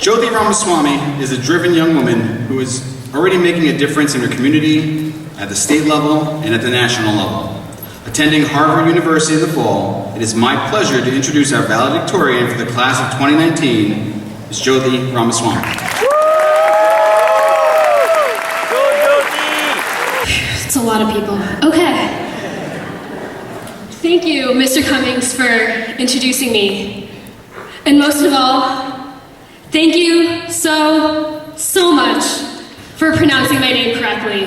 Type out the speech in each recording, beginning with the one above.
Jothi Ramaswamy is a driven young woman who is already making a difference in her community at the state level and at the national level. Attending Harvard University in the fall, it is my pleasure to introduce our valedictorian for the class of 2019, Ms. Jothi Ramaswamy. It's a lot of people. Okay. Thank you, Mr. Cummings, for introducing me. And most of all, thank you so much for pronouncing my name correctly.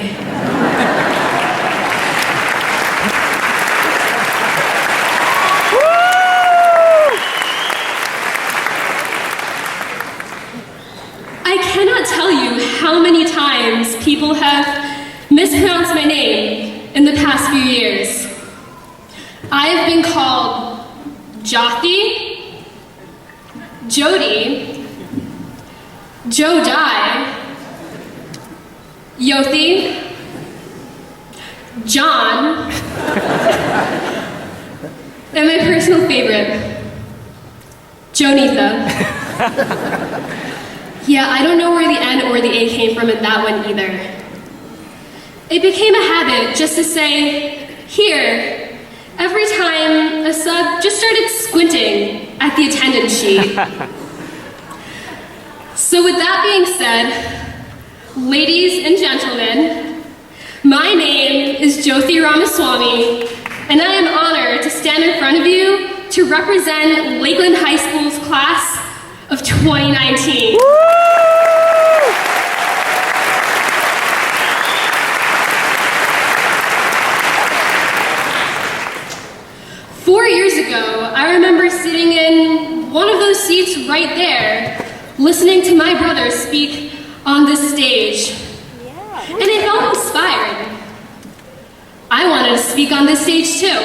I cannot tell you how many times people have mispronounced my name in the past few years. I have been called Jothi, Jody, Jodi, Yothi, John, and my personal favorite, Jonitha. Yeah, I don't know where the N or the A came from in that one either. It became a habit just to say, here, every time a sub just started squinting at the attendance sheet. So with that being said, ladies and gentlemen, my name is Jothi Ramaswamy, and I am honored to stand in front of you to represent Lakeland High School's class of 2019. Woo! 4 years ago, I remember sitting in one of those seats right there, listening to my brother speak on this stage. And I felt inspired. I wanted to speak on this stage too.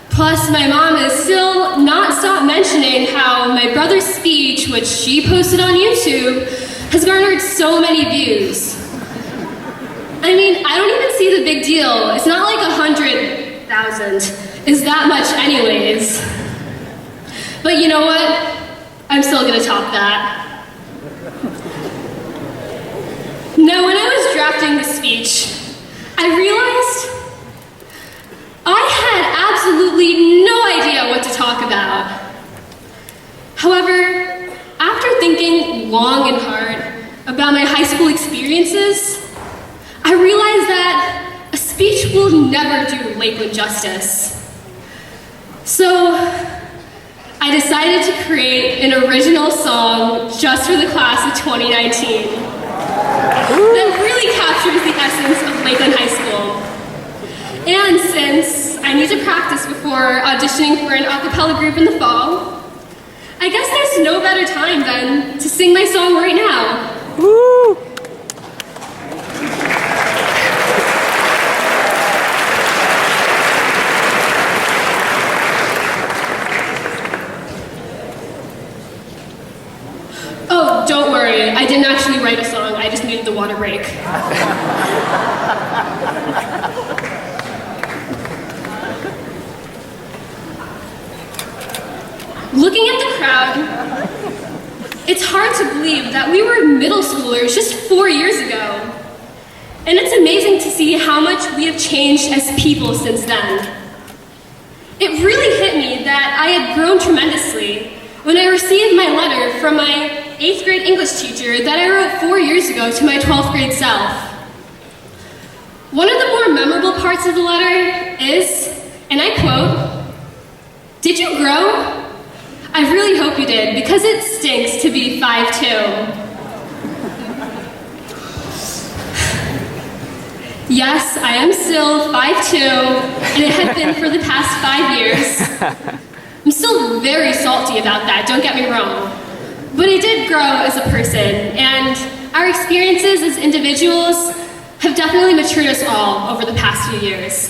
Plus, my mom has still not stopped mentioning how my brother's speech, which she posted on YouTube, has garnered so many views. I mean, I don't even see the big deal. It's not like 100,000 is that much anyways. But you know what? I'm still gonna top that. Now, when I was drafting the speech, I realized I had absolutely no idea what to talk about. However, after thinking long and hard about my high school experiences, I realized that a speech will never do Lakeland justice. So, I decided to create an original song just for the class of 2019 that really captures the essence of Lakeland High School. And since I need to practice before auditioning for an a cappella group in the fall, I guess there's no better time than to sing my song right now. Woo! Oh, don't worry, I didn't actually write a song, I just needed the water break. Looking at the crowd, it's hard to believe that we were middle schoolers just 4 years ago. And it's amazing to see how much we have changed as people since then. It really hit me that I had grown tremendously when I received my letter from my 8th grade English teacher that I wrote 4 years ago to my 12th grade self. One of the more memorable parts of the letter is, and I quote, "Did you grow? I really hope you did, because it stinks to be 5'2". Yes, I am still 5'2", and it has been for the past 5 years. I'm still very salty about that, don't get me wrong. But I did grow as a person, and our experiences as individuals have definitely matured us all over the past few years.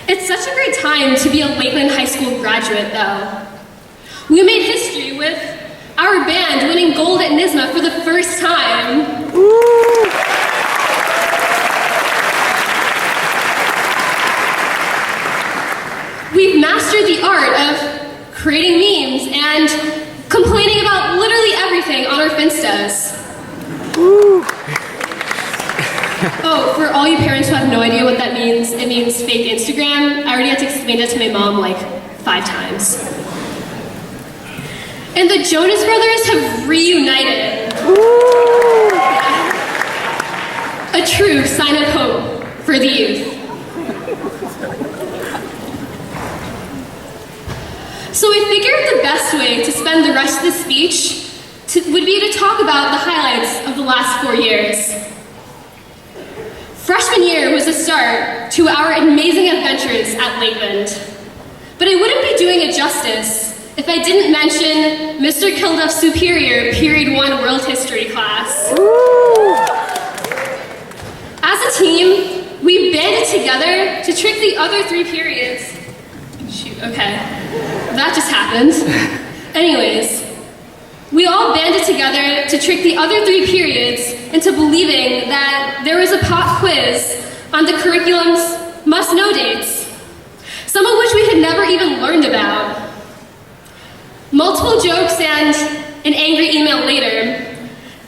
It's such a great time to be a Lakeland High School graduate, though. We made history with our band winning gold at NYSSMA for the first time. Woo! We've mastered the art of creating memes and complaining about literally everything on our Finstas. Oh, for all you parents who have no idea what that means, it means fake Instagram. I already had to explain that to my mom like 5 times. And the Jonas Brothers have reunited. A true sign of hope for the youth. So I figured the best way to spend the rest of the speech would be to talk about the highlights of the last 4 years. Freshman year was the start to our amazing adventures at Lakeland. But I wouldn't be doing it justice if I didn't mention Mr. Kilduff's superior Period 1 World History class. As a team, we banded together to trick the other 3 periods. Shoot, okay. That just happened. Anyways, we all banded together to trick the other 3 periods into believing that there was a pop quiz on the curriculum's must-know dates, some of which we had never even learned about. Multiple jokes and an angry email later,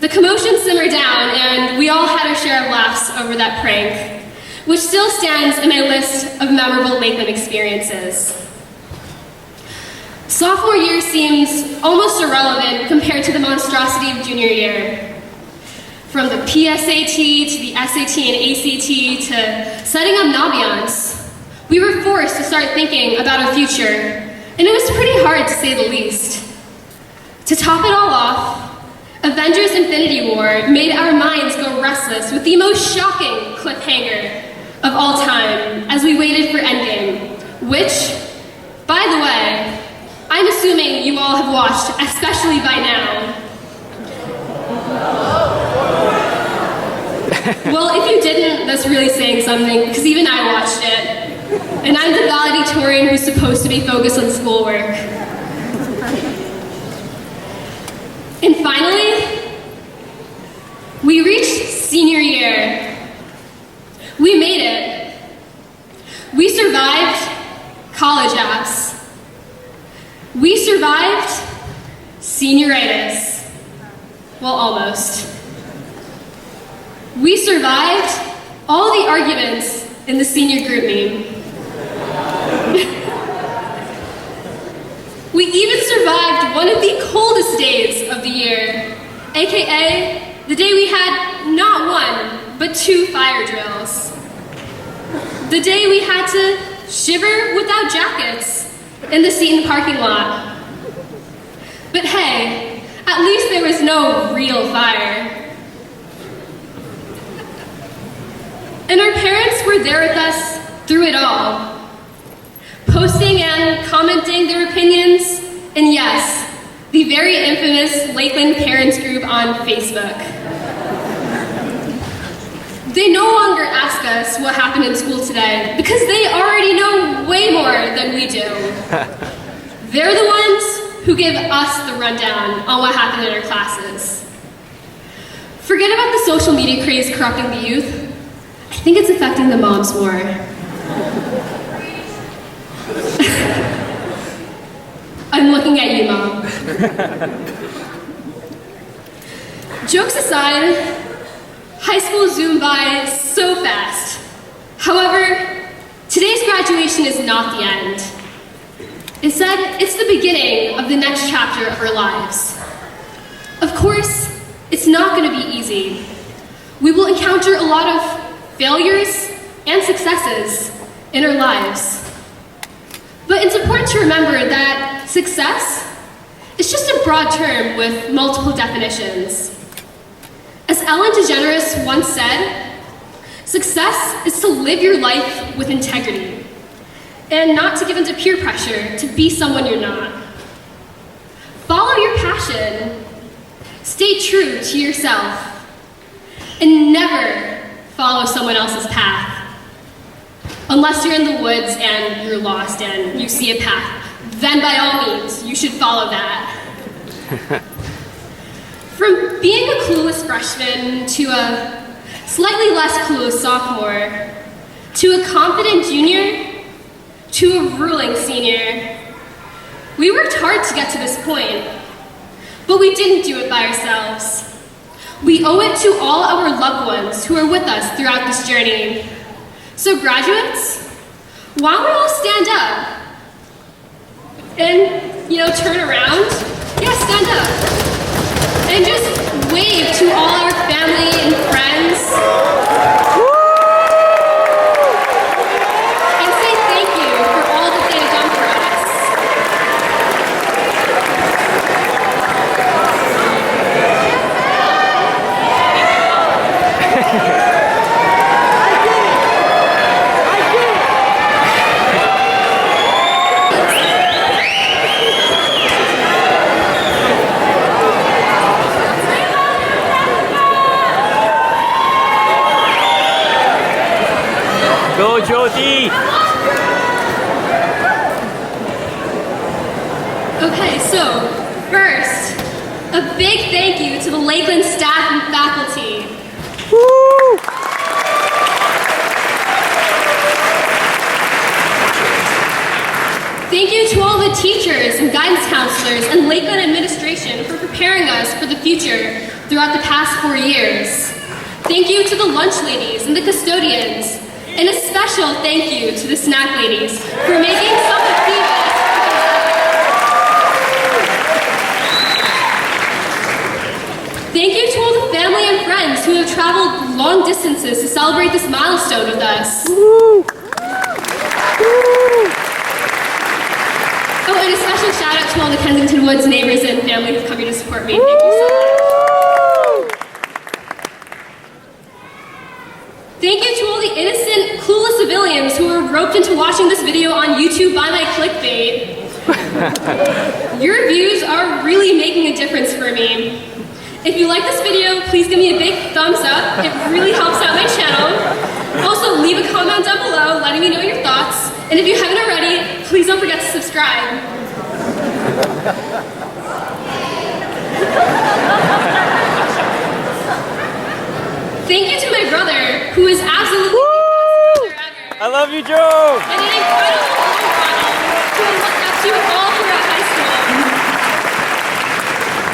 the commotion simmered down and we all had our share of laughs over that prank, which still stands in my list of memorable Lakeland experiences. Sophomore year seems almost irrelevant compared to the monstrosity of junior year. From the PSAT to the SAT and ACT to setting up Naviance, we were forced to start thinking about our future, and it was pretty hard to say the least. To top it all off, Avengers Infinity War made our minds go restless with the most shocking cliffhanger of all time as we waited for Endgame, which, by the way, I'm assuming you all have watched, especially by now. Well, if you didn't, that's really saying something, because even I watched it. And I'm the valedictorian who's supposed to be focused on schoolwork. And finally, we reached senior year. We made it. We survived college apps. We survived senioritis. Well, almost. We survived all the arguments in the senior group meme. We even survived one of the coldest days of the year, aka the day we had not 1, but 2 fire drills. The day we had to shiver without jackets in the Seton parking lot. But hey, at least there was no real fire. And our parents were there with us through it all, posting and commenting their opinions, and yes, the very infamous Lakeland Parents Group on Facebook. They no longer ask us what happened in school today because they already know way more than we do. They're the ones who give us the rundown on what happened in our classes. Forget about the social media craze corrupting the youth. I think it's affecting the moms more. I'm looking at you, Mom. Jokes aside, high school zoomed by so fast. However, today's graduation is not the end. Instead, it's the beginning of the next chapter of our lives. Of course, it's not going to be easy. We will encounter a lot of failures and successes in our lives. But it's important to remember that success is just a broad term with multiple definitions. As Ellen DeGeneres once said, success is to live your life with integrity and not to give into peer pressure to be someone you're not. Follow your passion, stay true to yourself, and never follow someone else's path. Unless you're in the woods and you're lost and you see a path, then by all means, you should follow that. From being a clueless freshman to a slightly less clueless sophomore, to a confident junior, to a ruling senior, we worked hard to get to this point. but we didn't do it by ourselves. We owe it to all our loved ones who are with us throughout this journey. So graduates, why don't we all stand up and, turn around? Yeah, stand up. And just wave to all our family and friends. And say thank you for all that they have done for us. Go, Jothi! Okay, so first, a big thank you to the Lakeland staff and faculty. Woo! Thank you to all the teachers and guidance counselors and Lakeland administration for preparing us for the future throughout the past 4 years. Thank you to the lunch ladies and the custodians. And a special thank you to the snack ladies for making some of the best. Thank you to all the family and friends who have traveled long distances to celebrate this milestone with us. Woo! Oh, and a special shout out to all the Kensington Woods neighbors and family who've come here to support me. Thank you so much. Thank you to all the innocent, clueless civilians who were roped into watching this video on YouTube by my clickbait. Your views are really making a difference for me. If you like this video, please give me a big thumbs up. It really helps out my channel. Also, leave a comment down below letting me know your thoughts. And if you haven't already, please don't forget to subscribe. Thank you to my brother, who is absolutely the best brother ever. I love you, Joe! And an incredible role model who I looked up to all throughout high school.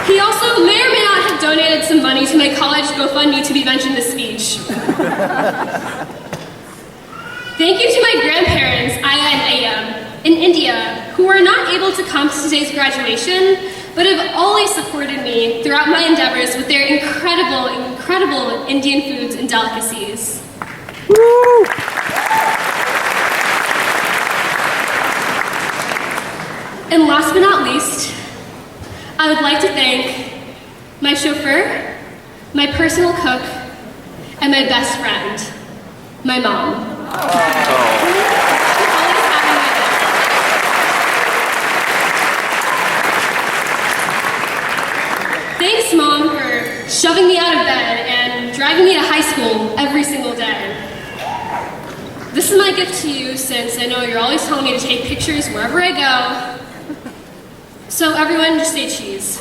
He also may or may not have donated some money to my college GoFundMe to be mentioned in this speech. Thank you to my grandparents, Aya and Ayam, in India, who were not able to come to today's graduation, but have always supported me throughout my endeavors with their incredible Indian foods and delicacies. Woo! And last but not least, I would like to thank my chauffeur, my personal cook, and my best friend, my mom. Thanks, Mom, for shoving me out of bed and driving me to high school every single day. This is my gift to you since I know you're always telling me to take pictures wherever I go. So everyone, just say cheese.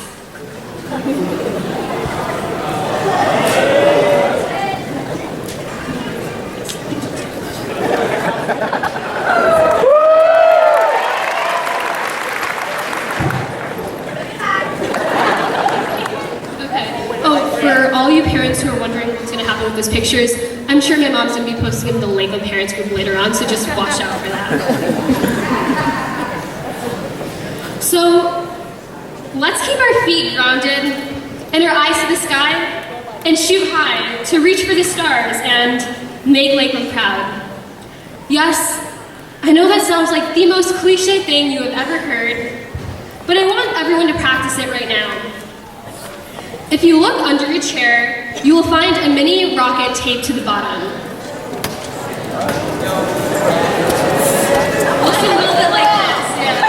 For all you parents who are wondering what's going to happen with those pictures, I'm sure my mom's going to be posting them in the Lakeland Parents group later on, so just watch out for that. So, let's keep our feet grounded and our eyes to the sky and shoot high to reach for the stars and make Lakeland proud. Yes, I know that sounds like the most cliche thing you have ever heard, but I want everyone to practice it right now. If you look under your chair, you will find a mini rocket taped to the bottom. Looks a little bit like this, yeah.